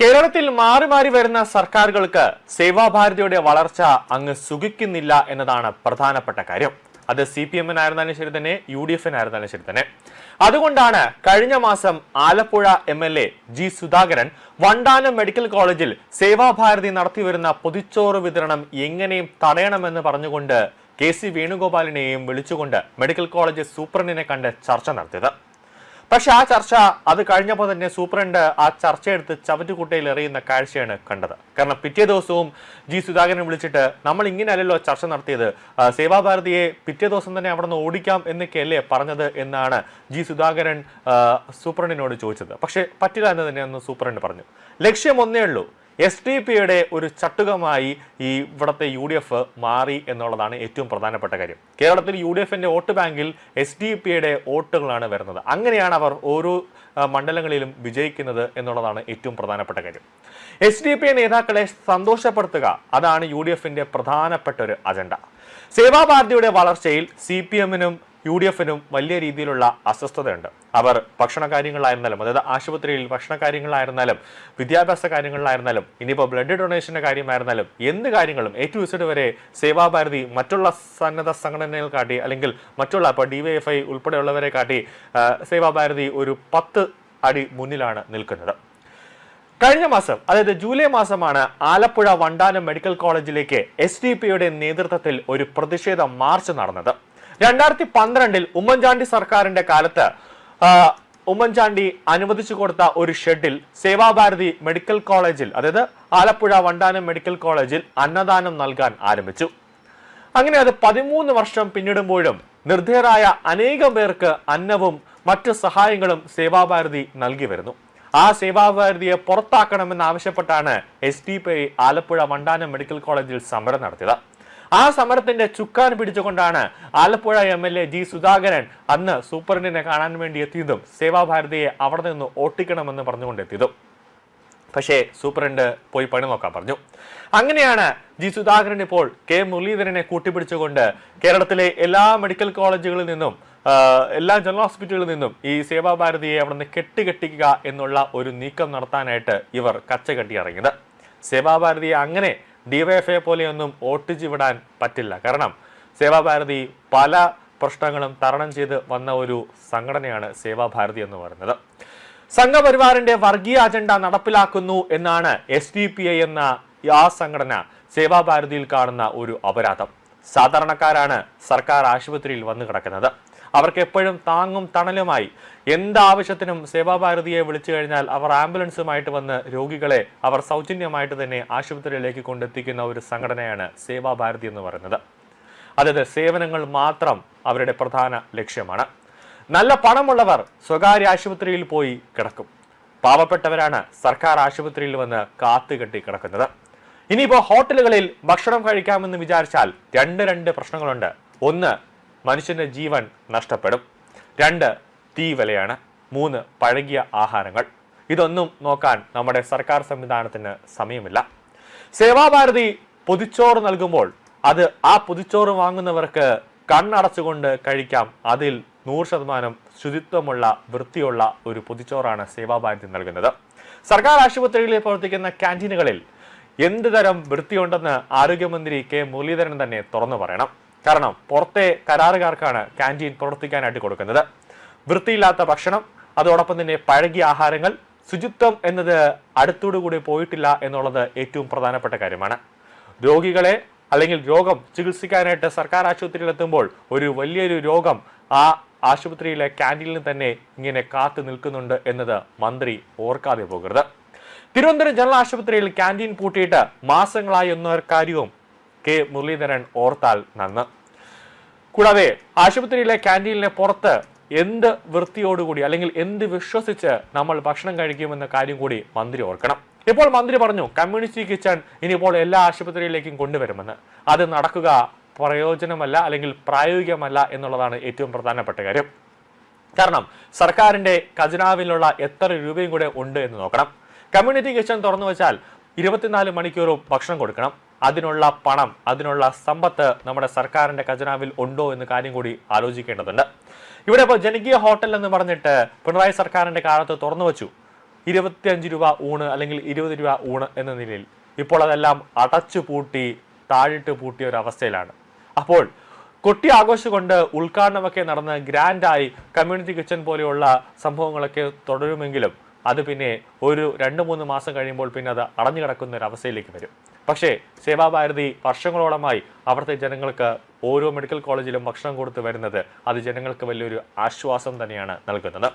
കേരളത്തിൽ മാറി മാറി വരുന്ന സർക്കാരുകൾക്ക് സേവാഭാരതിയുടെ വളർച്ച അങ്ങ് സുഖിക്കുന്നില്ല എന്നതാണ് പ്രധാനപ്പെട്ട കാര്യം. അത് CPM-നായിരുന്നാലും ശരി തന്നെ, UDF-നായിരുന്നാലും ശരി തന്നെ. അതുകൊണ്ടാണ് കഴിഞ്ഞ മാസം Alappuzha MLA G. Sudhakaran Vandanam medical കോളേജിൽ സേവാഭാരതി നടത്തിവരുന്ന പൊതിച്ചോറ് വിതരണം എങ്ങനെയും തടയണമെന്ന് പറഞ്ഞുകൊണ്ട് KC വേണുഗോപാലിനെയും വിളിച്ചുകൊണ്ട് മെഡിക്കൽ കോളേജ് സൂപ്രണ്ടിനെ കണ്ട് ചർച്ച നടത്തിയത്. പക്ഷെ ആ ചർച്ച അത് കഴിഞ്ഞപ്പോൾ തന്നെ സൂപ്രണ്ട് ആ ചർച്ചയെടുത്ത് ചവറ്റുകുട്ടയിൽ എറിയുന്ന കാഴ്ചയാണ് കണ്ടത്. കാരണം പിറ്റേ ദിവസവും G. സുധാകരൻ വിളിച്ചിട്ട് നമ്മൾ ഇങ്ങനെയല്ലല്ലോ ചർച്ച നടത്തിയത്, സേവാഭാരതിയെ പിറ്റേ ദിവസം തന്നെ അവിടെ നിന്ന് ഓടിക്കാം എന്നൊക്കെയല്ലേ പറഞ്ഞത് എന്നാണ് G. സുധാകരൻ സൂപ്രണ്ടിനോട് ചോദിച്ചത്. പക്ഷെ പറ്റില്ല എന്ന് തന്നെ അന്ന് സൂപ്രണ്ട് പറഞ്ഞു. ലക്ഷ്യം ഒന്നേ ഉള്ളൂ, SDP-യുടെ ഒരു ചട്ടുകമായി ഈ ഇവിടുത്തെ UDF മാറി എന്നുള്ളതാണ് ഏറ്റവും പ്രധാനപ്പെട്ട കാര്യം. കേരളത്തിൽ UDF-ന്റെ വോട്ട് ബാങ്കിൽ SDP-യുടെ വോട്ടുകളാണ് വരുന്നത്. അങ്ങനെയാണ് അവർ ഓരോ മണ്ഡലങ്ങളിലും വിജയിക്കുന്നത് എന്നുള്ളതാണ് ഏറ്റവും പ്രധാനപ്പെട്ട കാര്യം. SDP നേതാക്കളെ സന്തോഷപ്പെടുത്തുക, അതാണ് UDF-ന്റെ പ്രധാനപ്പെട്ട ഒരു അജണ്ട. സേവാഭാരതിയുടെ വളർച്ചയിൽ CPM-നും UDF-നും വലിയ രീതിയിലുള്ള അസ്വസ്ഥതയുണ്ട്. അവർ ഭക്ഷണ കാര്യങ്ങളായിരുന്നാലും, അതായത് ആശുപത്രിയിൽ ഭക്ഷണ കാര്യങ്ങളായിരുന്നാലും, വിദ്യാഭ്യാസ കാര്യങ്ങളിലായിരുന്നാലും, ഇനിയിപ്പോൾ ബ്ലഡ് ഡൊണേഷന്റെ കാര്യമായിരുന്നാലും, എന്ത് കാര്യങ്ങളും A to Z വരെ സേവാഭാരതി മറ്റുള്ള സന്നദ്ധ സംഘടനകൾ കാട്ടി, അല്ലെങ്കിൽ മറ്റുള്ള ഇപ്പോൾ DYFI ഉൾപ്പെടെയുള്ളവരെ കാട്ടി സേവാഭാരതി ഒരു 10 അടി മുന്നിലാണ് നിൽക്കുന്നത്. കഴിഞ്ഞ മാസം, അതായത് ജൂലൈ മാസമാണ് ആലപ്പുഴ വണ്ടാനം മെഡിക്കൽ കോളേജിലേക്ക് SDP-യുടെ നേതൃത്വത്തിൽ ഒരു പ്രതിഷേധ മാർച്ച് നടന്നത്. 2012 ഉമ്മൻചാണ്ടി സർക്കാരിന്റെ കാലത്ത് ഉമ്മൻചാണ്ടി അനുവദിച്ചു കൊടുത്ത ഒരു ഷെഡിൽ സേവാഭാരതി മെഡിക്കൽ കോളേജിൽ, അതായത് ആലപ്പുഴ വണ്ടാനം മെഡിക്കൽ കോളേജിൽ അന്നദാനം നൽകാൻ ആരംഭിച്ചു. അങ്ങനെ അത് 13 വർഷം പിന്നിടുമ്പോഴും നിർദ്ധയരായ അനേകം പേർക്ക് അന്നവും മറ്റ് സഹായങ്ങളും സേവാഭാരതി നൽകി വരുന്നു. ആ സേവാഭാരതിയെ പുറത്താക്കണമെന്നാവശ്യപ്പെട്ടാണ് SDP ആലപ്പുഴ വണ്ടാനം മെഡിക്കൽ കോളേജിൽ സമരം നടത്തിയത്. ആ സമരത്തിന്റെ ചുക്കാൻ പിടിച്ചുകൊണ്ടാണ് ആലപ്പുഴ MLA G. സുധാകരൻ അന്ന് സൂപ്രണ്ടിനെ കാണാൻ വേണ്ടി എത്തിയതും സേവാഭാരതിയെ അവിടെ നിന്ന് ഓട്ടിക്കണമെന്ന് പറഞ്ഞുകൊണ്ട് എത്തിയതും. പക്ഷേ സൂപ്രണ്ട് പോയി പണി നോക്കാൻ പറഞ്ഞു. അങ്ങനെയാണ് G. സുധാകരൻ ഇപ്പോൾ K. മുരളീധരനെ കൂട്ടിപ്പിടിച്ചുകൊണ്ട് കേരളത്തിലെ എല്ലാ മെഡിക്കൽ കോളേജുകളിൽ നിന്നും, എല്ലാ ജനറൽ ഹോസ്പിറ്റലുകളിൽ നിന്നും ഈ സേവാഭാരതിയെ അവിടെ നിന്ന് കെട്ടിക്കുക എന്നുള്ള ഒരു നീക്കം നടത്താനായിട്ട് ഇവർ കച്ചകെട്ടി ഇറങ്ങിയത്. സേവാഭാരതിയെ അങ്ങനെ DYFI പോലെയൊന്നും ഓട്ടിച്ചു വിടാൻ പറ്റില്ല. കാരണം സേവാഭാരതി പല പ്രശ്നങ്ങളും തരണം ചെയ്ത് വന്ന ഒരു സംഘടനയാണ് സേവാഭാരതി എന്ന് പറയുന്നത്. സംഘപരിവാറിന്റെ വർഗീയ അജണ്ട നടപ്പിലാക്കുന്നു എന്നാണ് SDP എന്ന ആ സംഘടന സേവാഭാരതിയിൽ കാണുന്ന ഒരു അപരാധം. സാധാരണക്കാരാണ് സർക്കാർ ആശുപത്രിയിൽ വന്നു കിടക്കുന്നത്. അവർക്ക് എപ്പോഴും താങ്ങും തണലുമായി എന്താവശ്യത്തിനും സേവാഭാരതിയെ വിളിച്ചു കഴിഞ്ഞാൽ അവർ ആംബുലൻസുമായിട്ട് വന്ന് രോഗികളെ അവർ സൗജന്യമായിട്ട് തന്നെ ആശുപത്രിയിലേക്ക് കൊണ്ടെത്തിക്കുന്ന ഒരു സംഘടനയാണ് സേവാഭാരതി എന്ന് പറയുന്നത്. അതായത് സേവനങ്ങൾ മാത്രം അവരുടെ പ്രധാന ലക്ഷ്യമാണ്. നല്ല പണമുള്ളവർ സ്വകാര്യ ആശുപത്രിയിൽ പോയി കിടക്കും. പാവപ്പെട്ടവരാണ് സർക്കാർ ആശുപത്രിയിൽ വന്ന് കാത്തുകെട്ടി കിടക്കുന്നത്. ഇനിയിപ്പോൾ ഹോട്ടലുകളിൽ ഭക്ഷണം കഴിക്കാമെന്ന് വിചാരിച്ചാൽ രണ്ട് പ്രശ്നങ്ങളുണ്ട്. ഒന്ന്, മനുഷ്യന്റെ ജീവൻ നഷ്ടപ്പെടും. 2, തീ വിലയാണ്. 3, പഴകിയ ആഹാരങ്ങൾ. ഇതൊന്നും നോക്കാൻ നമ്മുടെ സർക്കാർ സംവിധാനത്തിന് സമയമില്ല. സേവാഭാരതി പൊതിച്ചോറ് നൽകുമ്പോൾ അത് ആ പൊതിച്ചോറ് വാങ്ങുന്നവർക്ക് കണ്ണടച്ചുകൊണ്ട് കഴിക്കാം. അതിൽ 100% ശുചിത്വമുള്ള, വൃത്തിയുള്ള ഒരു പൊതിച്ചോറാണ് സേവാഭാരതി നൽകുന്നത്. സർക്കാർ ആശുപത്രികളിൽ പ്രവർത്തിക്കുന്ന ക്യാൻറ്റീനുകളിൽ എന്ത് തരം വൃത്തിയുണ്ടെന്ന് ആരോഗ്യമന്ത്രി K. മുരളീധരൻ തന്നെ തുറന്നു പറയണം. കാരണം പുറത്തെ കരാറുകാർക്കാണ് ക്യാൻറ്റീൻ പ്രവർത്തിക്കാനായിട്ട് കൊടുക്കുന്നത്. വൃത്തിയില്ലാത്ത ഭക്ഷണം, അതോടൊപ്പം തന്നെ പഴകിയ ആഹാരങ്ങൾ, ശുചിത്വം എന്നത് അടുത്തോടുകൂടി പോയിട്ടില്ല എന്നുള്ളത് ഏറ്റവും പ്രധാനപ്പെട്ട കാര്യമാണ്. രോഗികളെ അല്ലെങ്കിൽ രോഗം ചികിത്സിക്കാനായിട്ട് സർക്കാർ ആശുപത്രിയിൽ എത്തുമ്പോൾ ഒരു വലിയൊരു രോഗം ആ ആശുപത്രിയിലെ ക്യാൻറ്റീനിൽ തന്നെ ഇങ്ങനെ കാത്തു നിൽക്കുന്നുണ്ട് എന്നത് മന്ത്രി ഓർക്കാതെ പോകരുത്. തിരുവനന്തപുരം ജനറൽ ആശുപത്രിയിൽ ക്യാൻറ്റീൻ പൂട്ടിയിട്ട് മാസങ്ങളായി എന്ന കാര്യവും K. മുരളീധരൻ ഓർത്താൽ നന്ന്. കൂടാതെ ആശുപത്രിയിലെ ക്യാൻറ്റീനിലെ പുറത്ത് എന്ത് വൃത്തിയോടുകൂടി അല്ലെങ്കിൽ എന്ത് വിശ്വസിച്ച് നമ്മൾ ഭക്ഷണം കഴിക്കുമെന്ന കാര്യം കൂടി മന്ത്രി ഓർക്കണം. ഇപ്പോൾ മന്ത്രി പറഞ്ഞു കമ്മ്യൂണിറ്റി കിച്ചൺ ഇനിയിപ്പോൾ എല്ലാ ആശുപത്രിയിലേക്കും കൊണ്ടുവരുമെന്ന്. അത് നടക്കുക പ്രയോജനമല്ല, അല്ലെങ്കിൽ പ്രായോഗികമല്ല എന്നുള്ളതാണ് ഏറ്റവും പ്രധാനപ്പെട്ട കാര്യം. കാരണം സർക്കാരിന്റെ ഖജനാവിലുള്ള എത്ര രൂപയും കൂടെ ഉണ്ട് എന്ന് നോക്കണം. കമ്മ്യൂണിറ്റി കിച്ചൺ തുറന്നു വെച്ചാൽ 24 മണിക്കൂറും ഭക്ഷണം കൊടുക്കണം. അതിനുള്ള പണം, അതിനുള്ള സമ്പത്ത് നമ്മുടെ സർക്കാരിന്റെ ഖജനാവിൽ ഉണ്ടോ എന്ന കാര്യം കൂടി ആലോചിക്കേണ്ടതുണ്ട്. ഇവിടെ ഇപ്പോൾ ജനകീയ ഹോട്ടൽ എന്ന് പറഞ്ഞിട്ട് പിണറായി സർക്കാരിന്റെ കാലത്ത് തുറന്നു വെച്ചു. 25 രൂപ ഊണ് അല്ലെങ്കിൽ 20 രൂപ ഊണ് എന്ന നിലയിൽ ഇപ്പോൾ അതെല്ലാം അടച്ചു പൂട്ടി താഴിട്ട് പൂട്ടിയ ഒരു അവസ്ഥയിലാണ്. അപ്പോൾ കൊട്ടി ആഘോഷം കൊണ്ട് ഉദ്ഘാടനമൊക്കെ നടന്ന് ഗ്രാൻഡായി കമ്മ്യൂണിറ്റി കിച്ചൺ പോലെയുള്ള സംഭവങ്ങളൊക്കെ തുടരുമെങ്കിലും അത് പിന്നെ ഒരു 2-3 മാസം കഴിയുമ്പോൾ പിന്നെ അത് അടഞ്ഞു കിടക്കുന്ന ഒരു അവസ്ഥയിലേക്ക് വരും. പക്ഷേ സേവാഭാരതി വർഷങ്ങളോളമായി അവിടുത്തെ ജനങ്ങൾക്ക് ഓരോ മെഡിക്കൽ കോളേജിലും ഭക്ഷണം കൊടുത്തു വരുന്നത് അത് ജനങ്ങൾക്ക് വലിയൊരു ആശ്വാസം തന്നെയാണ് നൽകുന്നത്.